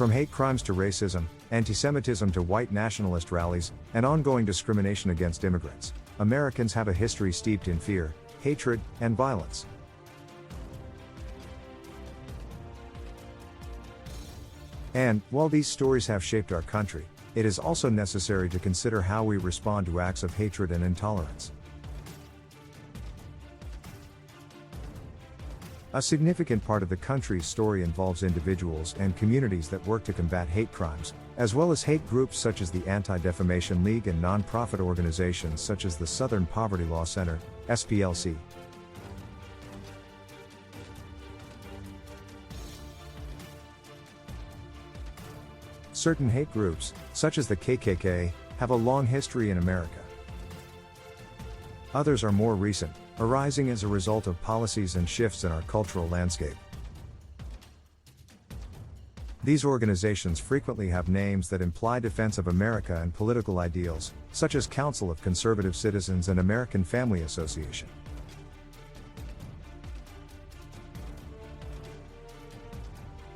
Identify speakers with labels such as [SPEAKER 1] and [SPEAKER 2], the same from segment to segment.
[SPEAKER 1] From hate crimes to racism, anti-Semitism to white nationalist rallies, and ongoing discrimination against immigrants, Americans have a history steeped in fear, hatred, and violence. And, while these stories have shaped our country, it is also necessary to consider how we respond to acts of hatred and intolerance. A significant part of the country's story involves individuals and communities that work to combat hate crimes, as well as hate groups such as the Anti-Defamation League and non-profit organizations such as the Southern Poverty Law Center, SPLC. Certain hate groups, such as the KKK, have a long history in America. Others are more recent, arising as a result of policies and shifts in our cultural landscape. These organizations frequently have names that imply defense of America and political ideals, such as Council of Conservative Citizens and American Family Association.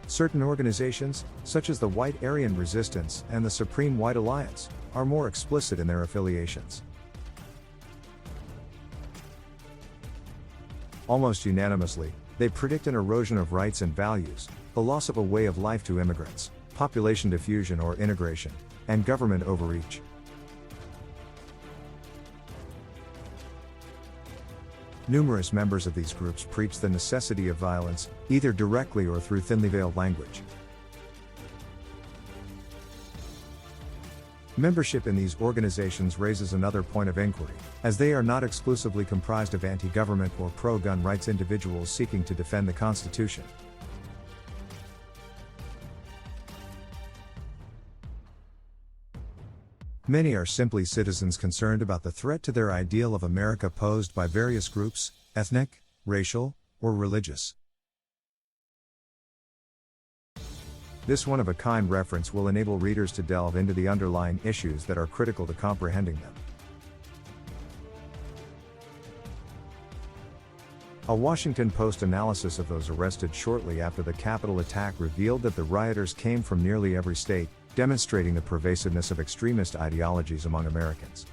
[SPEAKER 1] Certain organizations, such as the White Aryan Resistance and the Supreme White Alliance, are more explicit in their affiliations. Almost unanimously, they predict an erosion of rights and values, the loss of a way of life to immigrants, population diffusion or integration, and government overreach. Numerous members of these groups preach the necessity of violence, either directly or through thinly veiled language. Membership in these organizations raises another point of inquiry, as they are not exclusively comprised of anti-government or pro-gun rights individuals seeking to defend the Constitution. Many are simply citizens concerned about the threat to their ideal of America posed by various groups, ethnic, racial, or religious. This one-of-a-kind reference will enable readers to delve into the underlying issues that are critical to comprehending them. A Washington Post analysis of those arrested shortly after the Capitol attack revealed that the rioters came from nearly every state, demonstrating the pervasiveness of extremist ideologies among Americans.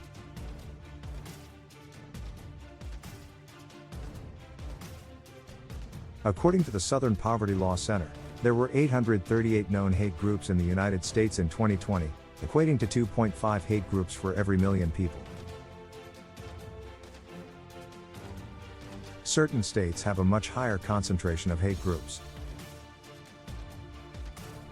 [SPEAKER 1] According to the Southern Poverty Law Center, there were 838 known hate groups in the United States in 2020, equating to 2.5 hate groups for every million people. Certain states have a much higher concentration of hate groups.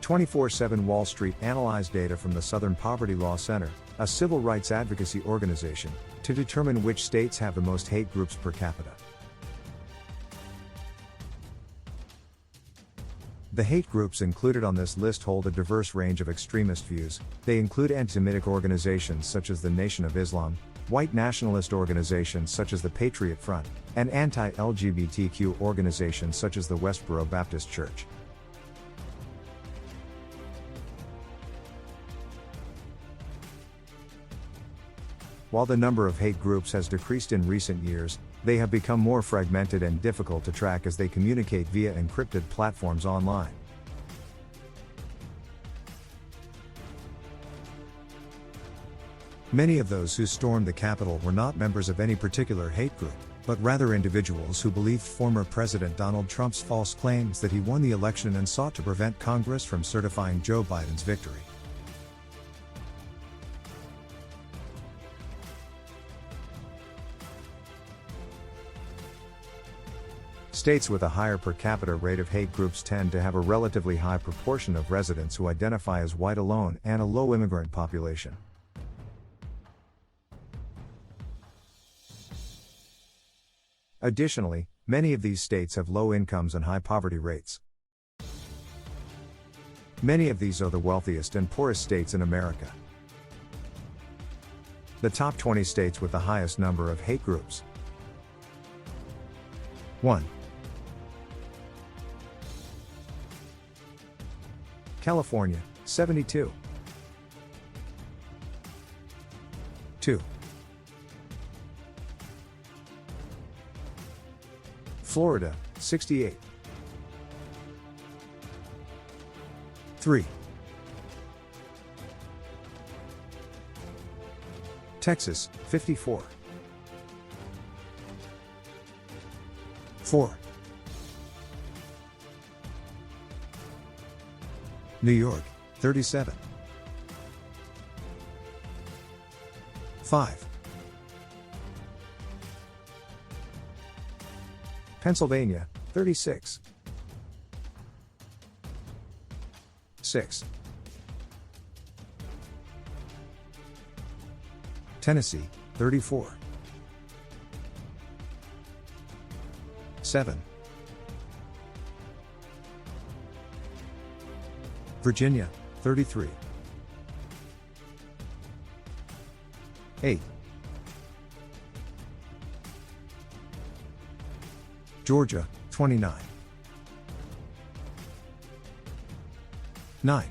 [SPEAKER 1] 24/7 Wall Street analyzed data from the Southern Poverty Law Center, a civil rights advocacy organization, to determine which states have the most hate groups per capita. The hate groups included on this list hold a diverse range of extremist views. They include anti-Semitic organizations such as the Nation of Islam, white nationalist organizations such as the Patriot Front, and anti-LGBTQ organizations such as the Westboro Baptist Church. While the number of hate groups has decreased in recent years, they have become more fragmented and difficult to track as they communicate via encrypted platforms online. Many of those who stormed the Capitol were not members of any particular hate group, but rather individuals who believed former President Donald Trump's false claims that he won the election and sought to prevent Congress from certifying Joe Biden's victory. States with a higher per capita rate of hate groups tend to have a relatively high proportion of residents who identify as white alone and a low immigrant population. Additionally, many of these states have low incomes and high poverty rates. Many of these are the wealthiest and poorest states in America. The top 20 states with the highest number of hate groups. 1. California, 72. 2. Florida, 68. 3. Texas, 54. 4. New York, 37. 5. Pennsylvania, 36. 6. Tennessee, 34. 7. Virginia, 33. 8. Georgia, 29. 9.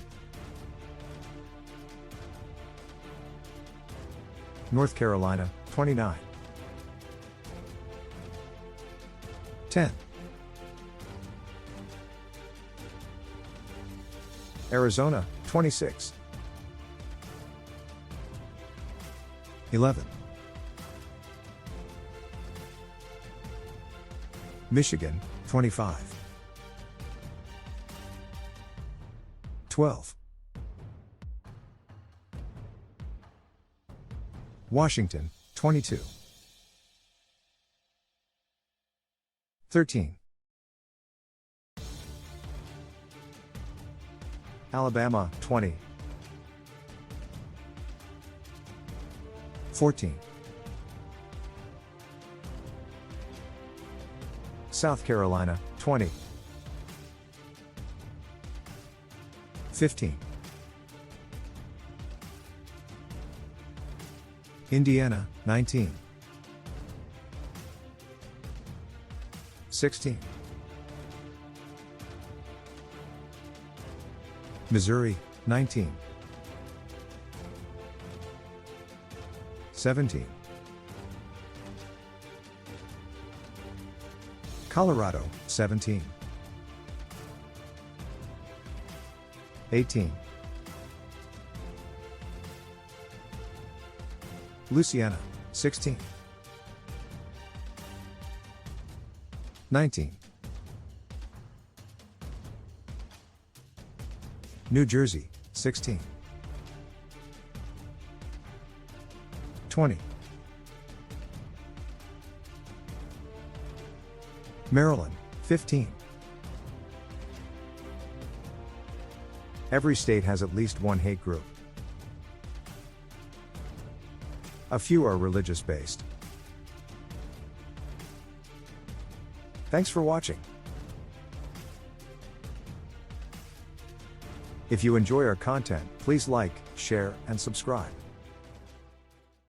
[SPEAKER 1] North Carolina, 29. 10. Arizona, 26. 11. Michigan, 25. 12. Washington, 22. 13. Alabama, 20. 14. South Carolina, 20. 15. Indiana, 19. 16. Missouri, 19. 17. Colorado, 17. 18. Louisiana, 16. 19. New Jersey, 16. 20. Maryland, 15. Every state has at least one hate group. A few are religious-based. Thanks for watching. If you enjoy our content, please like, share, and subscribe.